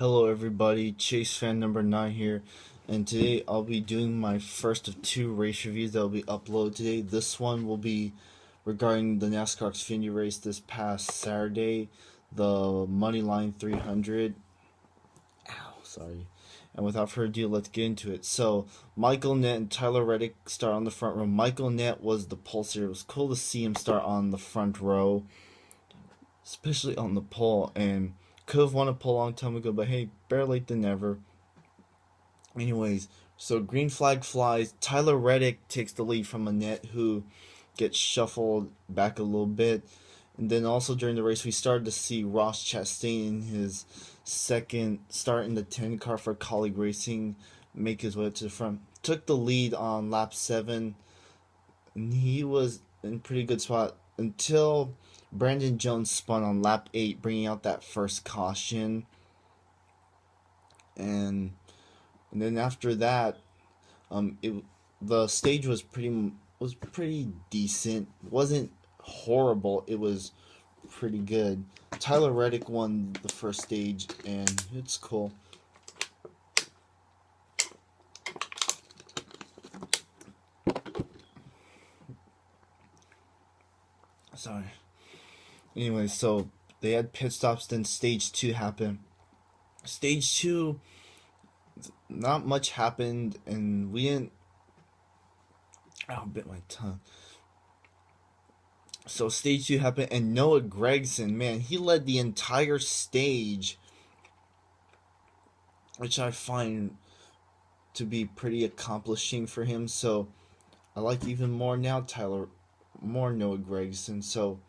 Hello everybody, Chase fan number 9 here, and today I'll be doing my first of 2 race reviews that will be uploaded today. This one will be regarding the NASCAR Xfinity race this past Saturday, the MoneyLion 300. Ow, sorry. And without further ado, let's get into it. So, Michael Nett and Tyler Reddick start on the front row. Michael Nett was the pole sitter. It was cool to see him start on the front row, especially on the pole, and could have won a pole a long time ago, but hey, better late than never. Anyways, so green flag flies. Tyler Reddick takes the lead from Annette, who gets shuffled back a little bit. And then also during the race, we started to see Ross Chastain in his second start in the 10 car for Colleague Racing make his way up to the front. Took the lead on lap 7, and he was in pretty good spot until Brandon Jones spun on lap 8, bringing out that first caution. And then after that, the stage was pretty decent. It wasn't horrible. It was pretty good. Tyler Reddick won the first stage, and it's cool. Sorry. Anyway, so they had pit stops, then stage 2 happened. Stage 2, not much happened, and we didn't. I bit my tongue. So stage 2 happened, and Noah Gragson, man, he led the entire stage, which I find to be pretty accomplishing for him. So I like even more now Noah Gragson. So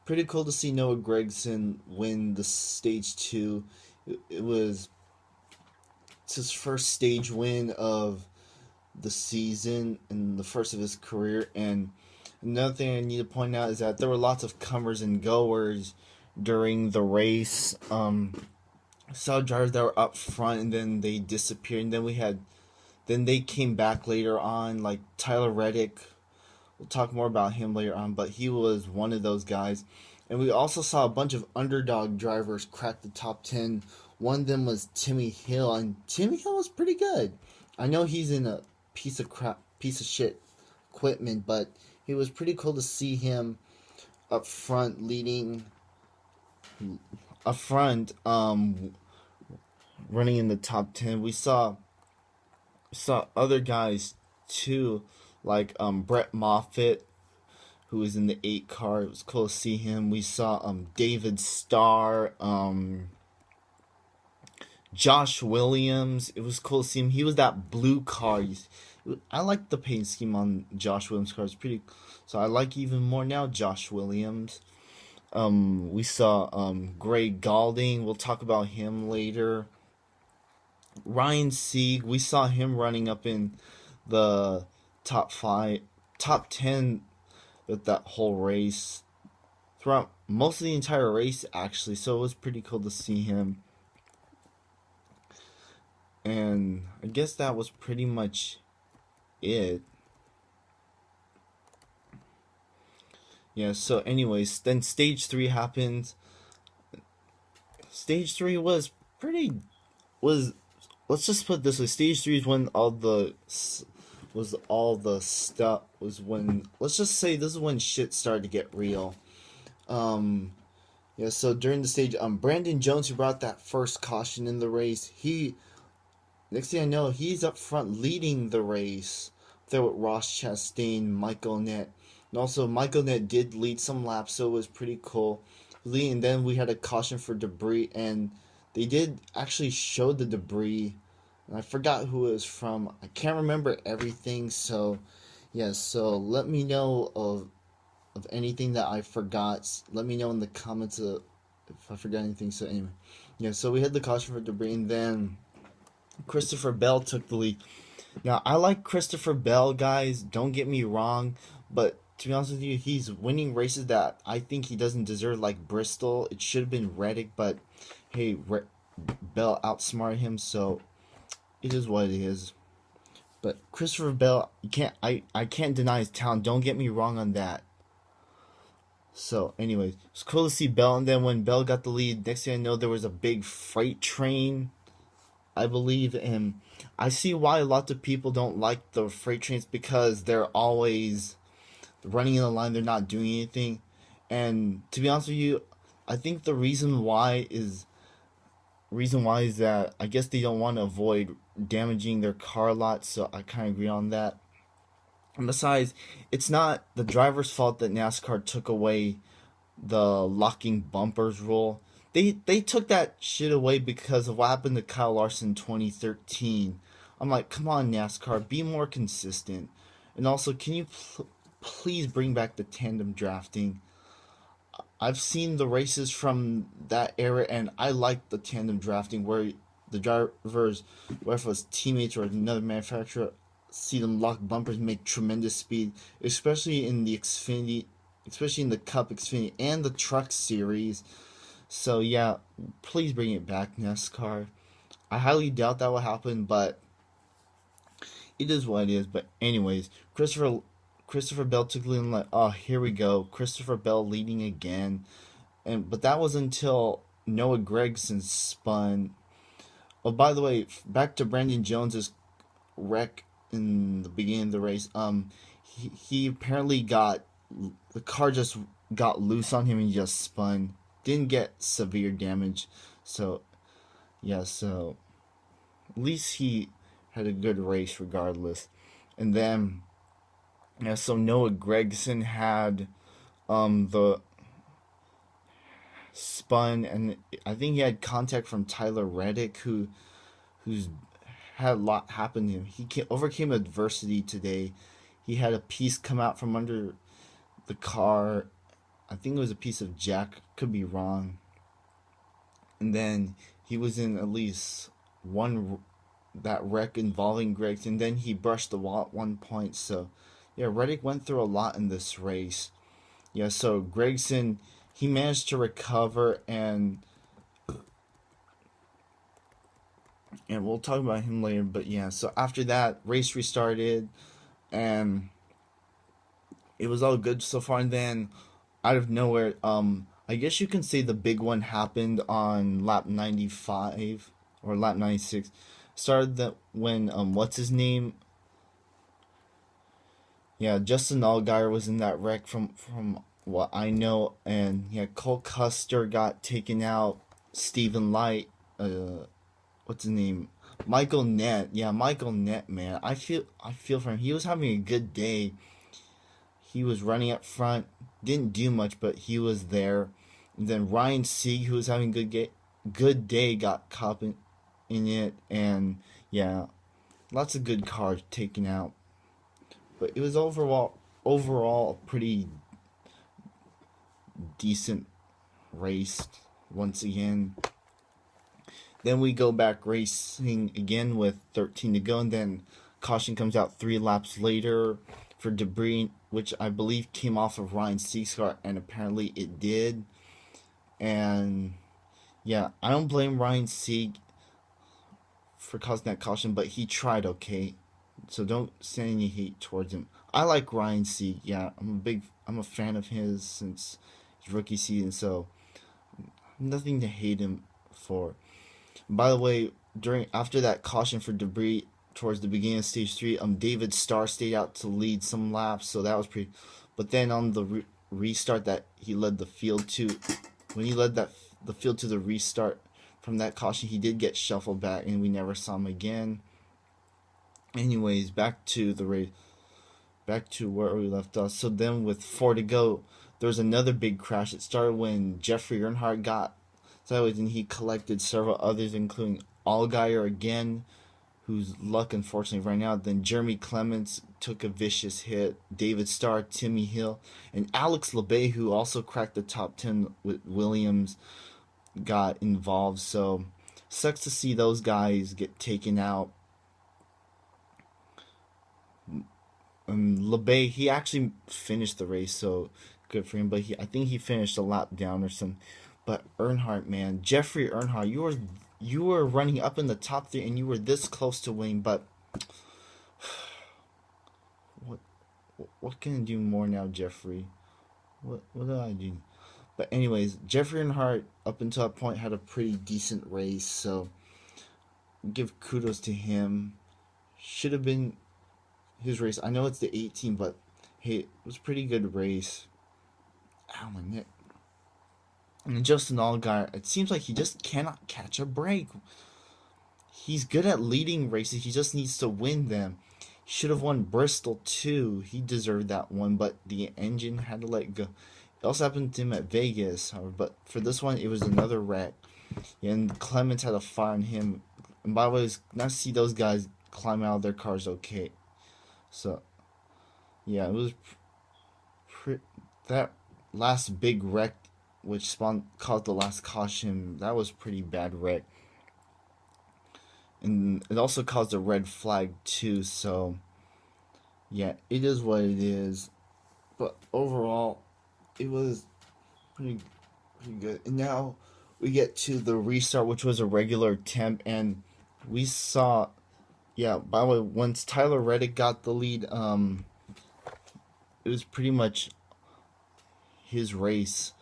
pretty cool to see Noah Gragson win the stage 2. It's his first stage win of the season and the first of his career. And another thing I need to point out is that there were lots of comers and goers during the race. Saw drivers that were up front and then they disappeared, and then they came back later on, like Tyler Reddick. We'll talk more about him later on, but he was one of those guys. And we also saw a bunch of underdog drivers crack the top 10. One of them was Timmy Hill, and Timmy Hill was pretty good. I know he's in a piece of shit equipment, but it was pretty cool to see him up front running in the top 10. We saw other guys too, like Brett Moffitt, who was in the 8 car. It was cool to see him. We saw David Starr, Josh Williams. It was cool to see him. He was that blue car. I like the paint scheme on Josh Williams' car. It's pretty, so I like even more now Josh Williams. We saw Greg Galding. We'll talk about him later. Ryan Sieg, we saw him running up in the top 10 with that whole race, throughout most of the entire race actually, so it was pretty cool to see him. And I guess that was pretty much it. Yeah, so anyways, then stage 3 happened. Stage 3 was let's just put it this way, stage 3 is when let's just say this is when shit started to get real. Yeah, so during the stage, Brandon Jones, who brought that first caution in the race, next thing I know, he's up front leading the race there with Ross Chastain, Michael Nett. And also, Michael Nett did lead some laps, so it was pretty cool. And then we had a caution for debris, and they did actually show the debris. And I forgot who it was from. I can't remember everything, so yeah, so let me know of anything that I forgot. Let me know in the comments if I forgot anything. So anyway, yeah, so we had the caution for debris, and then Christopher Bell took the lead. Now, I like Christopher Bell, guys, don't get me wrong, but to be honest with you, he's winning races that I think he doesn't deserve, like Bristol. It should have been Reddick, but hey, Bell outsmarted him, so it is what it is. But Christopher Bell, I can't deny his talent, don't get me wrong on that. So anyways, it's cool to see Bell, and then when Bell got the lead, next thing I know, there was a big freight train I believe in. I see why a lot of people don't like the freight trains because they're always running in a line. They're not doing anything, and to be honest with you, I think the reason why is that I guess they don't want to avoid damaging their car a lot. So I kind of agree on that. And besides, it's not the driver's fault that NASCAR took away the locking bumpers rule. They took that shit away because of what happened to Kyle Larson in 2013. I'm like, come on, NASCAR, be more consistent. And also, can you please bring back the tandem drafting? I've seen the races from that era, and I like the tandem drafting where the drivers, whether it's teammates or another manufacturer, see them lock bumpers, make tremendous speed, especially in the Xfinity, especially in the Cup Xfinity and the Truck Series. So yeah, please bring it back, NASCAR. I highly doubt that will happen, but it is what it is. But anyways, Christopher Bell took the lead. Like, oh, here we go, Christopher Bell leading again, but that was until Noah Gragson spun. Oh, by the way, back to Brandon Jones's wreck in the beginning of the race. He apparently got the car just got loose on him and he just spun. Didn't get severe damage, so yeah. So at least he had a good race regardless. And then yeah, so Noah Gragson had the spun, and I think he had contact from Tyler Reddick, who's had a lot happen to him. Overcame adversity today. He had a piece come out from under the car. I think it was a piece of jack. Could be wrong. And then he was in at least one that wreck involving Griggs, and then he brushed the wall at one point. So yeah, Reddick went through a lot in this race. Yeah, so Gregson, he managed to recover, and we'll talk about him later. But yeah, so after that, race restarted, and it was all good so far. And then out of nowhere, I guess you can say the big one happened on lap 95 or lap 96. Started that when what's his name? Yeah, Justin Allgaier was in that wreck from what I know, and yeah, Cole Custer got taken out. Stephen Light, what's his name? Michael Nett. Yeah, Michael Nett, man. I feel for him. He was having a good day. He was running up front, didn't do much, but he was there. And then Ryan Sieg, who was having a good day, got caught in it, and yeah, lots of good cars taken out. But it was overall a pretty decent race once again. Then we go back racing again with 13 to go, and then caution comes out 3 laps later for debris, which I believe came off of Ryan Sieg's car, and apparently it did. And yeah, I don't blame Ryan Sieg for causing that caution, but he tried, okay? So don't send any hate towards him. I like Ryan Sieg. Yeah, I'm a fan of his since his rookie season, so nothing to hate him for. By the way, after that caution for debris towards the beginning of stage 3, David Starr stayed out to lead some laps, so that was pretty. But then on the restart that he led the field to, when he led the field to the restart from that caution, he did get shuffled back, and we never saw him again. Anyways, back to the race, back to where we left off. So then with 4 to go, there was another big crash. It started when Jeffrey Earnhardt got sideways, and he collected several others, including Allgaier again, whose luck unfortunately ran out. Then Jeremy Clements took a vicious hit. David Starr, Timmy Hill, and Alex Labbe, who also cracked the top 10 with Williams, got involved. So sucks to see those guys get taken out. Labbe, he actually finished the race, so good for him. But I think he finished a lap down or something. But Earnhardt, man, Jeffrey Earnhardt, you were running up in the top 3, and you were this close to winning. But what can I do more now, Jeffrey? What did I do? But anyways, Jeffrey Earnhardt up until that point had a pretty decent race. So give kudos to him. Should have been his race. I know it's the 18, but hey, it was a pretty good race. Ow, my neck. And Justin Allgaier, it seems like he just cannot catch a break. He's good at leading races. He just needs to win them. He should have won Bristol too. He deserved that one, but the engine had to let go. It also happened to him at Vegas, however, but for this one, it was another wreck. And Clements had a fire on him. And by the way, it's nice to see those guys climb out of their cars okay. So, yeah, it was that last big wreck, which caused the last caution. That was pretty bad wreck, and it also caused a red flag too. So, yeah, it is what it is. But overall, it was pretty good. And now we get to the restart, which was a regular temp, and we saw. Yeah, by the way, once Tyler Reddick got the lead, it was pretty much his race.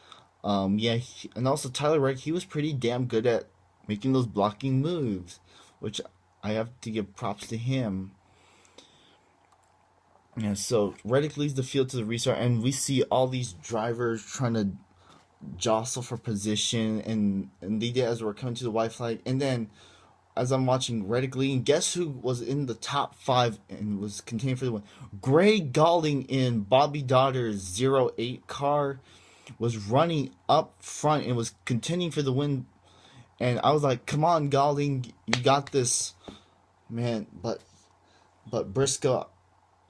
Yeah, and also Tyler Reddick, he was pretty damn good at making those blocking moves, which I have to give props to him. Yeah, so Reddick leads the field to the restart, and we see all these drivers trying to jostle for position, and they did as we're coming to the white flag, and then as I'm watching Reddick leading, guess who was in the top 5 and was contending for the win? Greg Galding in Bobby Daughter's 08 car was running up front and was contending for the win. And I was like, come on, Galding, you got this, man. But Briscoe,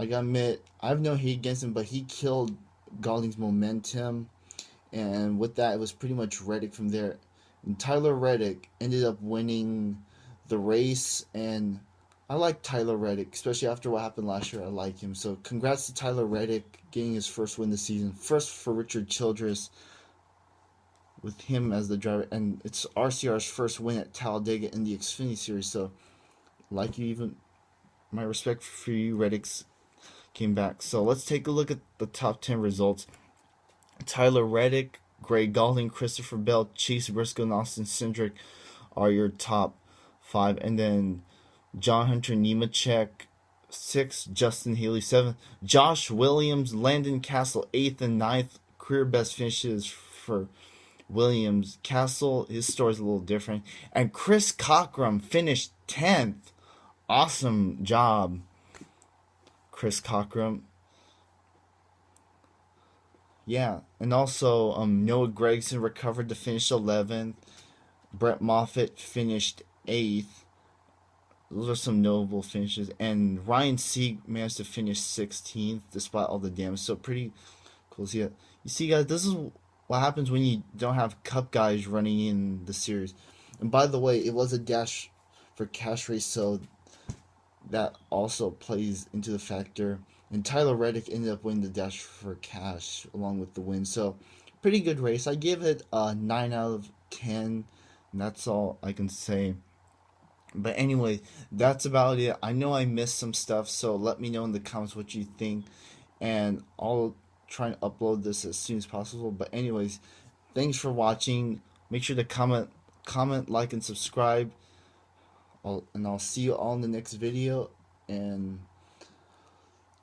I gotta admit, I have no hate against him, but he killed Galding's momentum. And with that, it was pretty much Reddick from there. And Tyler Reddick ended up winning the race, and I like Tyler Reddick, especially after what happened last year. I like him. So congrats to Tyler Reddick getting his first win this season. First for Richard Childress with him as the driver, and it's RCR's first win at Talladega in the Xfinity Series. So like you, even my respect for you, Reddick's came back. So let's take a look at the top 10 results. Tyler Reddick, Greg Galding, Christopher Bell, Chase Briscoe, and Austin Cindric are your top 5, and then John Hunter Nemechek 6, Justin Haley 7, Josh Williams, Landon Castle 8th and 9th, career best finishes for Williams. Castle, his story's a little different, and Chris Cockrum finished 10th. Awesome job, Chris Cockrum. Yeah, and also Noah Gragson recovered to finish 11th. Brett Moffitt finished 8th. Those are some notable finishes. And Ryan Sieg managed to finish 16th despite all the damage. So pretty cool to see it. You see, guys, this is what happens when you don't have Cup guys running in the series. And by the way, it was a dash for cash race, so that also plays into the factor. And Tyler Reddick ended up winning the dash for cash along with the win. So pretty good race. I give it a 9 out of 10. And that's all I can say. But anyway, that's about it. I know I missed some stuff, so let me know in the comments what you think. And I'll try and upload this as soon as possible. But anyways, thanks for watching. Make sure to comment, like, and subscribe. I'll see you all in the next video. And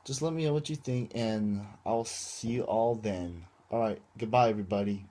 just let me know what you think, and I'll see you all then. Alright, goodbye everybody.